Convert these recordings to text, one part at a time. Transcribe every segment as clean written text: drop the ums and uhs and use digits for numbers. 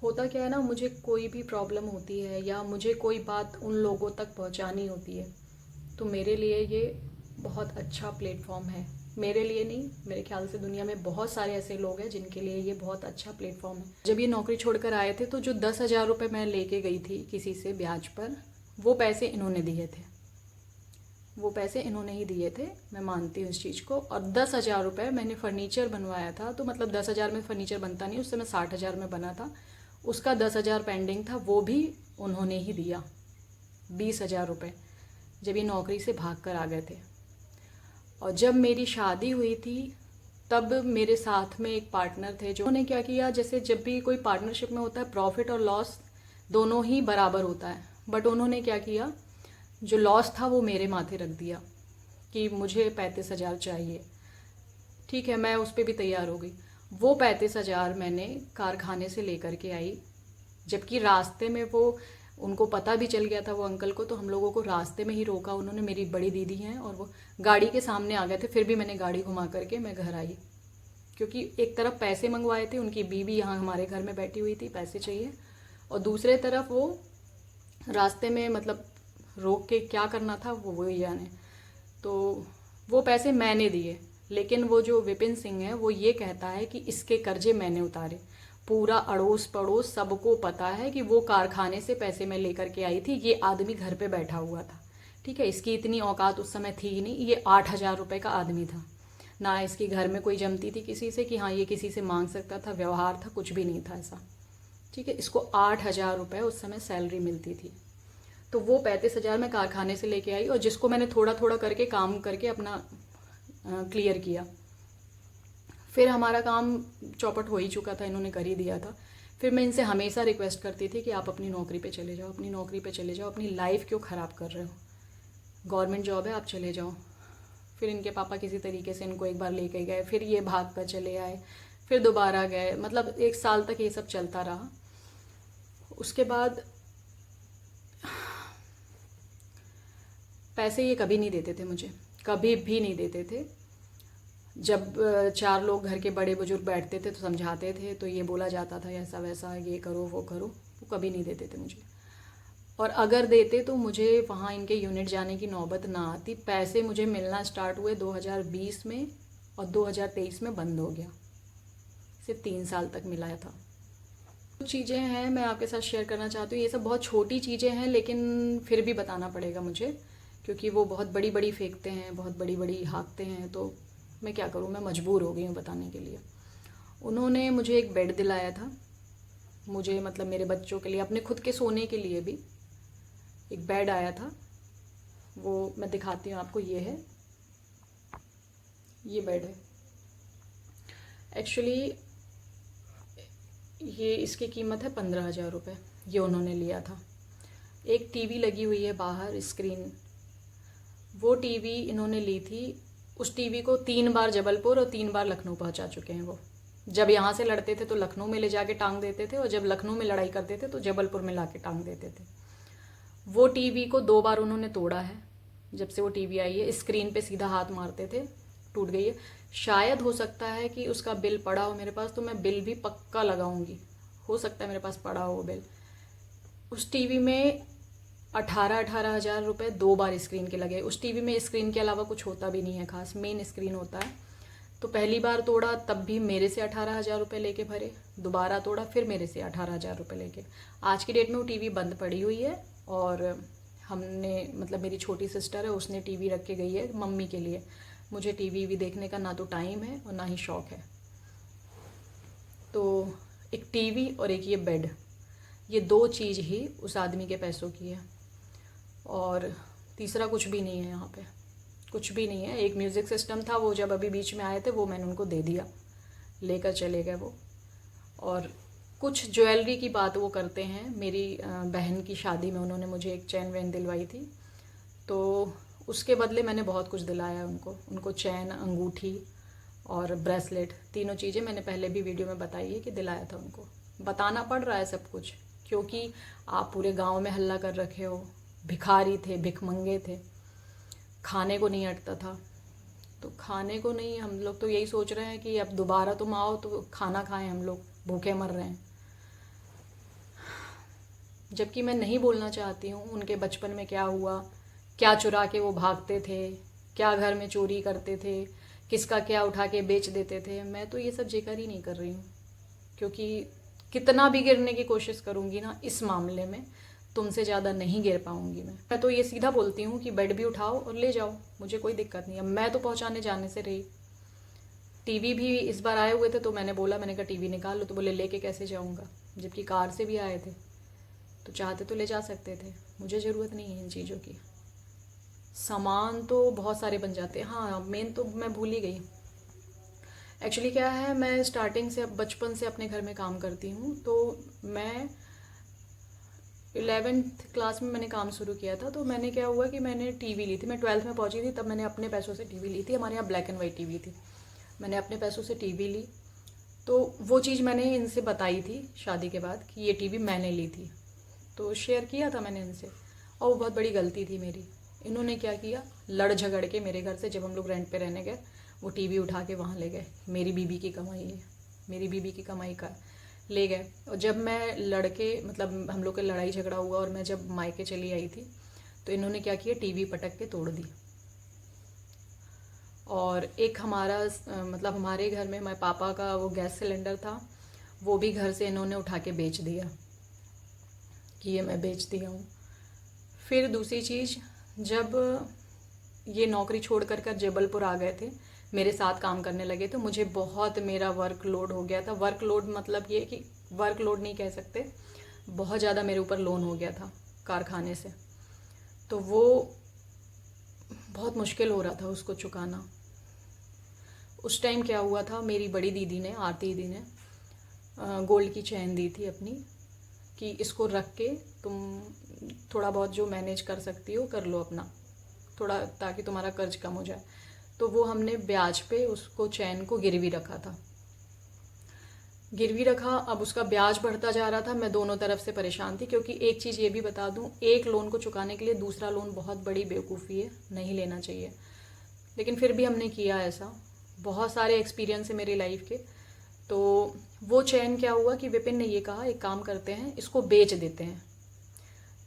होता क्या है ना, मुझे कोई भी प्रॉब्लम होती है या मुझे कोई बात उन लोगों तक पहुंचानी होती है, तो मेरे लिए ये बहुत अच्छा प्लेटफॉर्म है। मेरे लिए नहीं, मेरे ख्याल से दुनिया में बहुत सारे ऐसे लोग हैं जिनके लिए ये बहुत अच्छा प्लेटफॉर्म है। जब ये नौकरी छोड़कर आए थे तो जो 10,000 रुपये मैं लेके गई थी किसी से ब्याज पर, वो पैसे इन्होंने दिए थे। वो पैसे इन्होंने ही दिए थे, मैं मानती हूँ इस चीज़ को। और 10,000 रुपये मैंने फर्नीचर बनवाया था, तो मतलब 10,000 में फर्नीचर बनता नहीं, उस समय 60,000 में बना था। उसका 10,000 पेंडिंग था, वो भी उन्होंने ही दिया। 20,000 रुपये जब ये नौकरी से भाग कर आ गए थे। और जब मेरी शादी हुई थी तब मेरे साथ में एक पार्टनर थे, जो उन्होंने क्या किया, जैसे जब भी कोई पार्टनरशिप में होता है प्रॉफिट और लॉस दोनों ही बराबर होता है, बट उन्होंने क्या किया, जो लॉस था वो मेरे माथे रख दिया कि मुझे 35,000 चाहिए। ठीक है, मैं उस पर भी तैयार हो गई। वो 35,000 मैंने कारखाने से लेकर के आई, जबकि रास्ते में वो, उनको पता भी चल गया था वो अंकल को, तो हम लोगों को रास्ते में ही रोका उन्होंने। मेरी बड़ी दीदी हैं और वो गाड़ी के सामने आ गए थे, फिर भी मैंने गाड़ी घुमा करके मैं घर आई, क्योंकि एक तरफ पैसे मंगवाए थे, उनकी बीवी यहाँ हमारे घर में बैठी हुई थी, पैसे चाहिए, और दूसरे तरफ वो रास्ते में मतलब रोक के क्या करना था वो वही जाने। तो वो पैसे मैंने दिए, लेकिन वो जो विपिन सिंह है वो ये कहता है कि इसके कर्जे मैंने उतारे। पूरा अड़ोस पड़ोस सबको पता है कि वो कारखाने से पैसे मैं लेकर के आई थी, ये आदमी घर पे बैठा हुआ था। ठीक है, इसकी इतनी औकात उस समय थी ही नहीं, ये 8,000 रुपये का आदमी था। ना इसकी घर में कोई जमती थी किसी से कि हाँ ये किसी से मांग सकता था, व्यवहार था, कुछ भी नहीं था ऐसा। ठीक है, इसको 8,000 रुपये उस समय सैलरी मिलती थी। तो वो 35,000 मैं कारखाने से लेके आई, और जिसको मैंने थोड़ा थोड़ा करके काम करके अपना क्लियर किया। फिर हमारा काम चौपट हो ही चुका था, इन्होंने कर ही दिया था। फिर मैं इनसे हमेशा रिक्वेस्ट करती थी कि आप अपनी नौकरी पे चले जाओ, अपनी नौकरी पे चले जाओ, अपनी लाइफ क्यों ख़राब कर रहे हो, गवर्नमेंट जॉब है, आप चले जाओ। फिर इनके पापा किसी तरीके से इनको एक बार लेके गए, फिर ये भाग कर चले आए, फिर दोबारा गए, मतलब 1 साल तक ये सब चलता रहा। उसके बाद पैसे ये कभी नहीं देते थे मुझे, कभी भी नहीं देते थे। जब 4 लोग घर के बड़े बुजुर्ग बैठते थे तो समझाते थे, तो ये बोला जाता था ऐसा वैसा, ये करो वो करो, वो कभी नहीं देते थे मुझे। और अगर देते तो मुझे वहाँ इनके यूनिट जाने की नौबत ना आती। पैसे मुझे मिलना स्टार्ट हुए 2020 में, और 2023 में बंद हो गया। सिर्फ 3 साल तक मिला था। कुछ चीज़ें हैं मैं आपके साथ शेयर करना चाहती हूँ, ये सब बहुत छोटी चीज़ें हैं लेकिन फिर भी बताना पड़ेगा मुझे, क्योंकि वो बहुत बड़ी बड़ी फेंकते हैं, बहुत बड़ी बड़ी हाँकते हैं, तो मैं क्या करूँ, मैं मजबूर हो गई हूँ बताने के लिए। उन्होंने मुझे एक बेड दिलाया था, मुझे मतलब मेरे बच्चों के लिए, अपने खुद के सोने के लिए भी एक बेड आया था। वो मैं दिखाती हूँ आपको, ये है, ये बेड है। एक्चुअली ये इसकी कीमत है 15,000 रुपये, ये उन्होंने लिया था। एक टीवी लगी हुई है बाहर, स्क्रीन, वो टीवी इन्होंने ली थी। उस टीवी को 3 बार जबलपुर और 3 बार लखनऊ पहुंचा चुके हैं वो। जब यहाँ से लड़ते थे तो लखनऊ में ले जाके टांग देते थे, और जब लखनऊ में लड़ाई करते थे तो जबलपुर में ला के टांग देते थे। वो टीवी को 2 बार उन्होंने तोड़ा है। जब से वो टीवी आई है, स्क्रीन पे सीधा हाथ मारते थे, टूट गई है। शायद हो सकता है कि उसका बिल पड़ा हो मेरे पास, तो मैं बिल भी पक्का लगाऊंगी, हो सकता है मेरे पास पड़ा हो वो बिल। उस टीवी में 18,000 रुपये 2 बार स्क्रीन के लगे। उस टीवी में स्क्रीन के अलावा कुछ होता भी नहीं है खास, मेन स्क्रीन होता है। तो पहली बार तोड़ा तब भी मेरे से 18,000 रुपये लेके भरे, दोबारा तोड़ा फिर मेरे से 18,000 रुपये लेके। आज की डेट में वो टीवी बंद पड़ी हुई है, और हमने मतलब मेरी छोटी सिस्टर है, उसने टीवी रख के गई है मम्मी के लिए। मुझे टीवी भी देखने का ना तो टाइम है और ना ही शौक़ है। तो एक टीवी और एक ये बेड, ये 2 चीज़ ही उस आदमी के पैसों की है, और तीसरा कुछ भी नहीं है यहाँ पे, कुछ भी नहीं है। एक म्यूज़िक सिस्टम था, वो जब अभी बीच में आए थे वो मैंने उनको दे दिया, लेकर चले गए वो। और कुछ ज्वेलरी की बात वो करते हैं, मेरी बहन की शादी में उन्होंने मुझे एक चैन वैन दिलवाई थी, तो उसके बदले मैंने बहुत कुछ दिलाया उनको चैन, अंगूठी और ब्रेसलेट, तीनों चीज़ें मैंने पहले भी वीडियो में बताई है कि दिलाया था उनको। बताना पड़ रहा है सब कुछ, क्योंकि आप पूरे गांव में हल्ला कर रखे हो, भिखारी थे, भिखमंगे थे, खाने को नहीं अटता था। तो खाने को नहीं, हम लोग तो यही सोच रहे हैं कि अब दोबारा तुम आओ तो खाना खाएं, हम लोग भूखे मर रहे हैं। जबकि मैं नहीं बोलना चाहती हूँ उनके बचपन में क्या हुआ, क्या चुरा के वो भागते थे, क्या घर में चोरी करते थे, किसका क्या उठा के बेच देते थे। मैं तो ये सब जिक्र ही नहीं कर रही हूँ, क्योंकि कितना भी गिरने की कोशिश करूँगी ना इस मामले में, तुमसे ज़्यादा नहीं गिर पाऊँगी। मैं तो ये सीधा बोलती हूँ कि बेड भी उठाओ और ले जाओ, मुझे कोई दिक्कत नहीं है। मैं तो पहुँचाने जाने से रही। टीवी भी इस बार आए हुए थे तो मैंने कहा टीवी निकाल लो, तो बोले लेके कैसे जाऊँगा, जबकि कार से भी आए थे, तो चाहते तो ले जा सकते थे। मुझे ज़रूरत नहीं है इन चीज़ों की। सामान तो बहुत सारे बन जाते हैं। हाँ, मेन तो मैं भूल ही गई। एक्चुअली क्या है, मैं स्टार्टिंग से बचपन से अपने घर में काम करती हूँ। तो मैं 11th क्लास में मैंने काम शुरू किया था। तो मैंने क्या हुआ कि मैंने टीवी ली थी। मैं 12th में पहुँची थी, तब मैंने अपने पैसों से टीवी ली थी। हमारे यहाँ ब्लैक एंड वाइट टीवी थी। मैंने अपने पैसों से टीवी ली। तो वो चीज़ मैंने इनसे बताई थी शादी के बाद कि ये टीवी मैंने ली थी, तो शेयर किया था मैंने इनसे। और वो बहुत बड़ी गलती थी मेरी। इन्होंने क्या किया, लड़ झगड़ के मेरे घर से, जब हम लोग रेंट पे रहने गए, वो टीवी उठा के वहाँ ले गए। मेरी बीबी की कमाई है, मेरी बीबी की कमाई का ले गए। और जब मैं लड़के मतलब हम लोग का लड़ाई झगड़ा हुआ और मैं जब मायके चली आई थी, तो इन्होंने क्या किया, टीवी पटक के तोड़ दी। और एक हमारा मतलब हमारे घर में हमारे पापा का वो गैस सिलेंडर था, वो भी घर से इन्होंने उठा के बेच दिया कि ये मैं बेच दिया हूँ। फिर दूसरी चीज़, जब ये नौकरी छोड़ कर जबलपुर आ गए थे, मेरे साथ काम करने लगे, तो मुझे बहुत मेरा वर्कलोड हो गया था। वर्कलोड मतलब ये कि वर्कलोड नहीं कह सकते, बहुत ज़्यादा मेरे ऊपर लोन हो गया था कारखाने से। तो वो बहुत मुश्किल हो रहा था उसको चुकाना। उस टाइम क्या हुआ था, मेरी बड़ी दीदी ने, आरती दीदी ने गोल्ड की चैन दी थी अपनी, कि इसको रख के तुम थोड़ा बहुत जो मैनेज कर सकती हो कर लो अपना, थोड़ा ताकि तुम्हारा कर्ज कम हो जाए। तो वो हमने ब्याज पे उसको चैन को गिरवी रखा था। गिरवी रखा, अब उसका ब्याज बढ़ता जा रहा था। मैं दोनों तरफ से परेशान थी, क्योंकि एक चीज़ ये भी बता दूं, एक लोन को चुकाने के लिए दूसरा लोन बहुत बड़ी बेवकूफ़ी है, नहीं लेना चाहिए। लेकिन फिर भी हमने किया ऐसा। बहुत सारे एक्सपीरियंस है मेरी लाइफ के। तो वो चैन क्या हुआ कि विपिन ने ये कहा, एक काम करते हैं, इसको बेच देते हैं,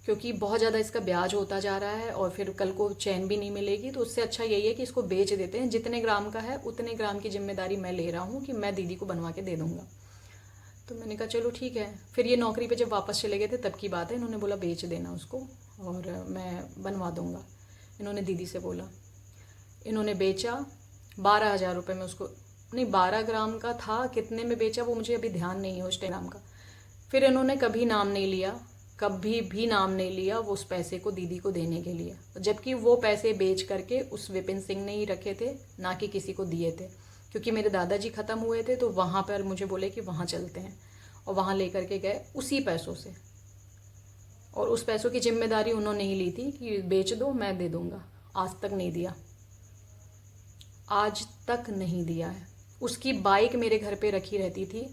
क्योंकि बहुत ज़्यादा इसका ब्याज होता जा रहा है और फिर कल को चैन भी नहीं मिलेगी। तो उससे अच्छा यही है कि इसको बेच देते हैं। जितने ग्राम का है उतने ग्राम की जिम्मेदारी मैं ले रहा हूँ कि मैं दीदी को बनवा के दे दूँगा। तो मैंने कहा चलो ठीक है। फिर ये नौकरी पे जब वापस चले गए थे तब की बात है, इन्होंने बोला बेच देना उसको और मैं बनवा दूँगा। इन्होंने दीदी से बोला, इन्होंने बेचा 12,000 रुपये में उसको, नहीं 12 ग्राम का था, कितने में बेचा वो मुझे अभी ध्यान नहीं है उस टाइम का। फिर इन्होंने कभी नाम नहीं लिया, कभी भी नाम नहीं लिया वो उस पैसे को दीदी को देने के लिए, जबकि वो पैसे बेच करके उस विपिन सिंह ने ही रखे थे, ना कि किसी को दिए थे। क्योंकि मेरे दादाजी ख़त्म हुए थे तो वहाँ पर मुझे बोले कि वहाँ चलते हैं, और वहाँ लेकर के गए उसी पैसों से। और उस पैसों की जिम्मेदारी उन्होंने ही ली थी कि बेच दो मैं दे दूँगा। आज तक नहीं दिया, आज तक नहीं दिया है। उसकी बाइक मेरे घर पे रखी रहती थी,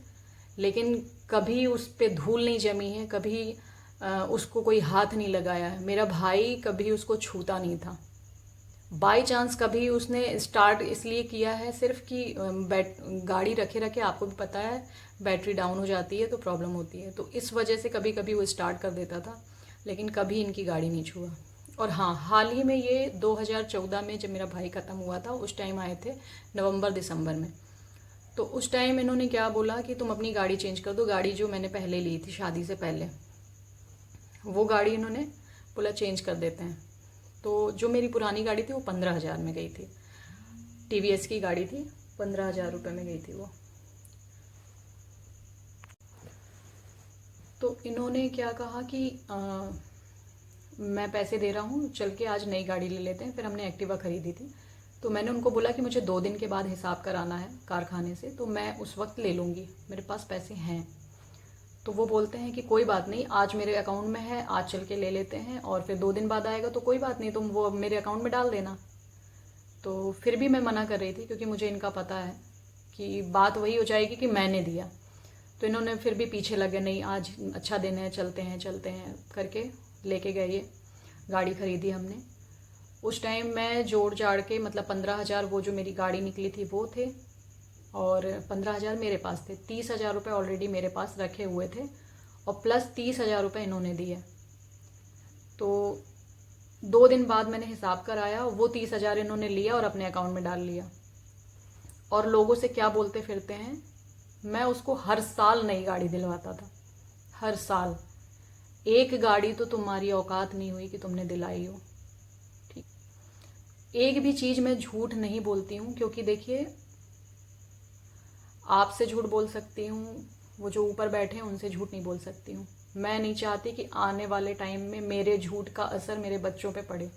लेकिन कभी उस पर धूल नहीं जमी है, कभी उसको कोई हाथ नहीं लगाया है। मेरा भाई कभी उसको छूता नहीं था। बाई चांस कभी उसने स्टार्ट इसलिए किया है सिर्फ कि गाड़ी रखे रखे, आपको भी पता है बैटरी डाउन हो जाती है तो प्रॉब्लम होती है, तो इस वजह से कभी कभी वो स्टार्ट कर देता था, लेकिन कभी इनकी गाड़ी नहीं छुआ। और हाँ, हाल ही में ये 2014 में जब मेरा भाई ख़त्म हुआ था, उस टाइम आए थे नवंबर दिसंबर में। तो उस टाइम इन्होंने क्या बोला कि तुम अपनी गाड़ी चेंज कर दो। गाड़ी जो मैंने पहले ली थी शादी से पहले, वो गाड़ी इन्होंने बोला चेंज कर देते हैं। तो जो मेरी पुरानी गाड़ी थी वो 15,000 में गई थी, TVS की गाड़ी थी, 15,000 रुपये में गई थी वो। तो इन्होंने क्या कहा कि मैं पैसे दे रहा हूँ, चल के आज नई गाड़ी ले लेते हैं। फिर हमने एक्टिवा ख़रीदी थी। तो मैंने उनको बोला कि मुझे 2 दिन के बाद हिसाब कराना है कारखाने से, तो मैं उस वक्त ले लूँगी, मेरे पास पैसे हैं। तो वो बोलते हैं कि कोई बात नहीं, आज मेरे अकाउंट में है, आज चल के ले लेते हैं, और फिर 2 दिन बाद आएगा तो कोई बात नहीं, तुम वो मेरे अकाउंट में डाल देना। तो फिर भी मैं मना कर रही थी, क्योंकि मुझे इनका पता है कि बात वही हो जाएगी कि मैंने दिया। तो इन्होंने फिर भी पीछे लगे, नहीं आज अच्छा दिन है, चलते हैं करके लेके गए। ये गाड़ी ख़रीदी हमने। उस टाइम मैं जोड़ जाड़ के मतलब 15,000 वो जो मेरी गाड़ी निकली थी वो थे, और 15,000 मेरे पास थे। 30,000 रुपये ऑलरेडी मेरे पास रखे हुए थे, और प्लस 30,000 रुपये इन्होंने दिए। तो 2 दिन बाद मैंने हिसाब कराया, वो 30,000 इन्होंने लिया और अपने अकाउंट में डाल लिया। और लोगों से क्या बोलते फिरते हैं, मैं उसको हर साल नई गाड़ी दिलवाता था, हर साल। एक गाड़ी तो तुम्हारी औकात नहीं हुई कि तुमने दिलाई हो। ठीक, एक भी चीज़ मैं झूठ नहीं बोलती हूँ, क्योंकि देखिए आपसे झूठ बोल सकती हूँ, वो जो ऊपर बैठे हैं उनसे झूठ नहीं बोल सकती हूँ। मैं नहीं चाहती कि आने वाले टाइम में मेरे झूठ का असर मेरे बच्चों पे पड़े,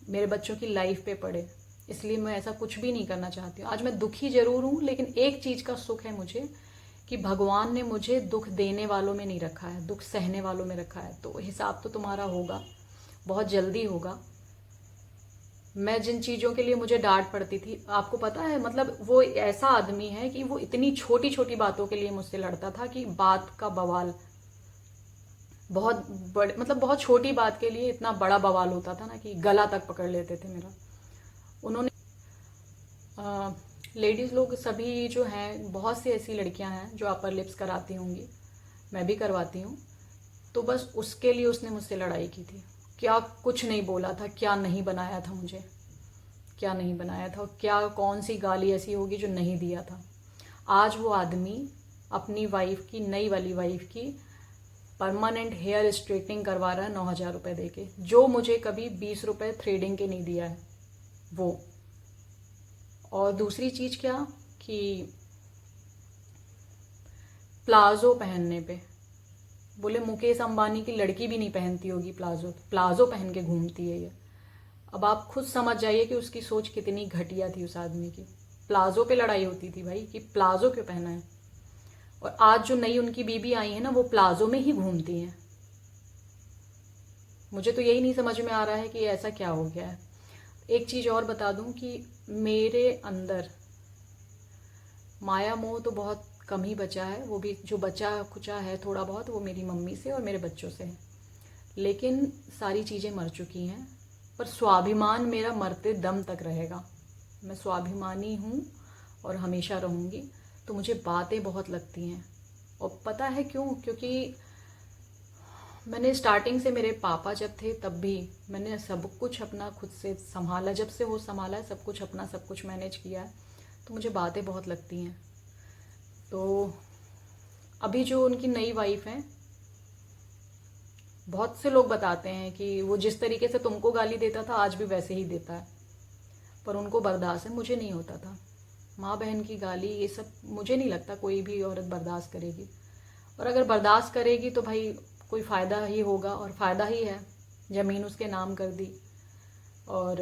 मेरे बच्चों की लाइफ पे पड़े, इसलिए मैं ऐसा कुछ भी नहीं करना चाहती हूँ। आज मैं दुखी ज़रूर हूँ, लेकिन एक चीज़ का सुख है मुझे कि भगवान ने मुझे दुख देने वालों में नहीं रखा है, दुख सहने वालों में रखा है। तो हिसाब तो तुम्हारा होगा, बहुत जल्दी होगा। मैं जिन चीज़ों के लिए मुझे डांट पड़ती थी, आपको पता है, मतलब वो ऐसा आदमी है कि वो इतनी छोटी छोटी बातों के लिए मुझसे लड़ता था कि बात का बवाल, बहुत बड़े, मतलब बहुत छोटी बात के लिए इतना बड़ा बवाल होता था ना कि गला तक पकड़ लेते थे मेरा। उन्होंने लेडीज़ लोग सभी जो हैं, बहुत सी ऐसी लड़कियां हैं जो अपर लिप्स कराती होंगी, मैं भी करवाती हूँ। तो बस उसके लिए उसने मुझसे लड़ाई की थी। क्या कुछ नहीं बोला था, क्या नहीं बनाया था मुझे, क्या नहीं बनाया था, क्या कौन सी गाली ऐसी होगी जो नहीं दिया था। आज वो आदमी अपनी वाइफ की, नई वाली वाइफ की परमानेंट हेयर स्ट्रेटनिंग करवा रहा है 9,000 रुपये दे के, जो मुझे कभी 20 रुपये थ्रेडिंग के नहीं दिया है वो। और दूसरी चीज़ क्या कि प्लाजो पहनने पे बोले मुकेश अंबानी की लड़की भी नहीं पहनती होगी प्लाजो, प्लाजो पहन के घूमती है ये। अब आप खुद समझ जाइए कि उसकी सोच कितनी घटिया थी उस आदमी की। प्लाजो पे लड़ाई होती थी भाई कि प्लाजो क्यों पहना है। और आज जो नई उनकी बीबी आई है ना, वो प्लाजो में ही घूमती हैं। मुझे तो यही नहीं समझ में आ रहा है कि ऐसा क्या हो गया है। एक चीज़ और बता दूं कि मेरे अंदर माया मोह तो बहुत कम ही बचा है, वो भी जो बचा कुचा है थोड़ा बहुत, वो मेरी मम्मी से और मेरे बच्चों से है। लेकिन सारी चीज़ें मर चुकी हैं, पर स्वाभिमान मेरा मरते दम तक रहेगा। मैं स्वाभिमानी हूँ और हमेशा रहूँगी। तो मुझे बातें बहुत लगती हैं, और पता है क्यों? क्योंकि मैंने स्टार्टिंग से, मेरे पापा जब थे तब भी मैंने सब कुछ अपना खुद से संभाला, जब से वो संभाला है सब कुछ अपना, सब कुछ मैनेज किया है। तो मुझे बातें बहुत लगती हैं। तो अभी जो उनकी नई वाइफ है, बहुत से लोग बताते हैं कि वो जिस तरीके से तुमको गाली देता था आज भी वैसे ही देता है, पर उनको बर्दाश्त है, मुझे नहीं होता था। माँ बहन की गाली ये सब मुझे नहीं लगता कोई भी औरत बर्दाश्त करेगी, और अगर बर्दाश्त करेगी तो भाई कोई फ़ायदा ही होगा, और फ़ायदा ही है। ज़मीन उसके नाम कर दी और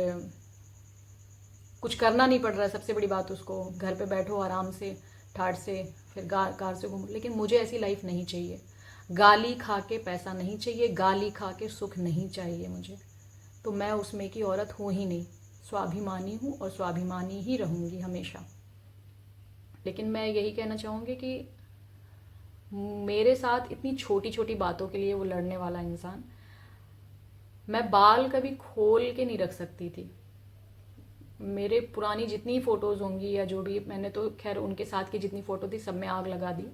कुछ करना नहीं पड़ रहा है, सबसे बड़ी बात। उसको घर पे बैठो आराम से, ठाट से, फिर कार से घूमो। लेकिन मुझे ऐसी लाइफ नहीं चाहिए। गाली खा के पैसा नहीं चाहिए, गाली खा के सुख नहीं चाहिए मुझे। तो मैं उसमें की औरत हूँ ही नहीं। स्वाभिमानी हूँ और स्वाभिमानी ही रहूँगी हमेशा। लेकिन मैं यही कहना चाहूँगी कि मेरे साथ इतनी छोटी छोटी बातों के लिए वो लड़ने वाला इंसान, मैं बाल कभी खोल के नहीं रख सकती थी। मेरे पुरानी जितनी फ़ोटोज़ होंगी या जो भी, मैंने तो खैर उनके साथ की जितनी फ़ोटो थी सब में आग लगा दी,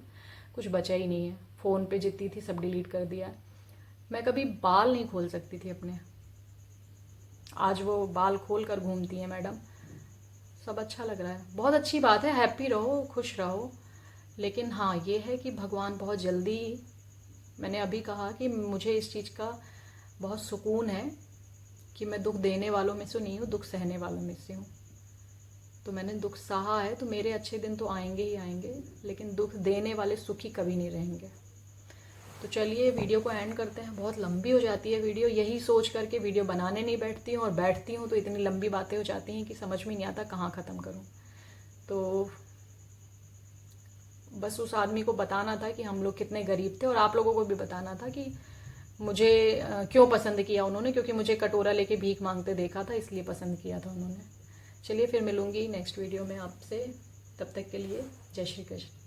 कुछ बचा ही नहीं है। फ़ोन पे जितनी थी सब डिलीट कर दिया। मैं कभी बाल नहीं खोल सकती थी अपने, आज वो बाल खोल कर घूमती हैं मैडम। सब अच्छा लग रहा है, बहुत अच्छी बात है, हैप्पी रहो, खुश रहो। लेकिन हाँ, ये है कि भगवान बहुत जल्दी, मैंने अभी कहा कि मुझे इस चीज़ का बहुत सुकून है कि मैं दुख देने वालों में से नहीं हूँ, दुख सहने वालों में से हूँ। तो मैंने दुख सहा है, तो मेरे अच्छे दिन तो आएंगे ही आएंगे, लेकिन दुख देने वाले सुखी कभी नहीं रहेंगे। तो चलिए वीडियो को एंड करते हैं, बहुत लंबी हो जाती है वीडियो। यही सोच करके वीडियो बनाने नहीं बैठती हूँ, और बैठती हूँ तो इतनी लंबी बातें हो जाती हैं कि समझ में नहीं आता कहाँ ख़त्म करूँ। तो बस उस आदमी को बताना था कि हम लोग कितने गरीब थे, और आप लोगों को भी बताना था कि मुझे क्यों पसंद किया उन्होंने, क्योंकि मुझे कटोरा लेके भीख मांगते देखा था, इसलिए पसंद किया था उन्होंने। चलिए फिर मिलूंगी नेक्स्ट वीडियो में आपसे, तब तक के लिए जय श्री कृष्ण।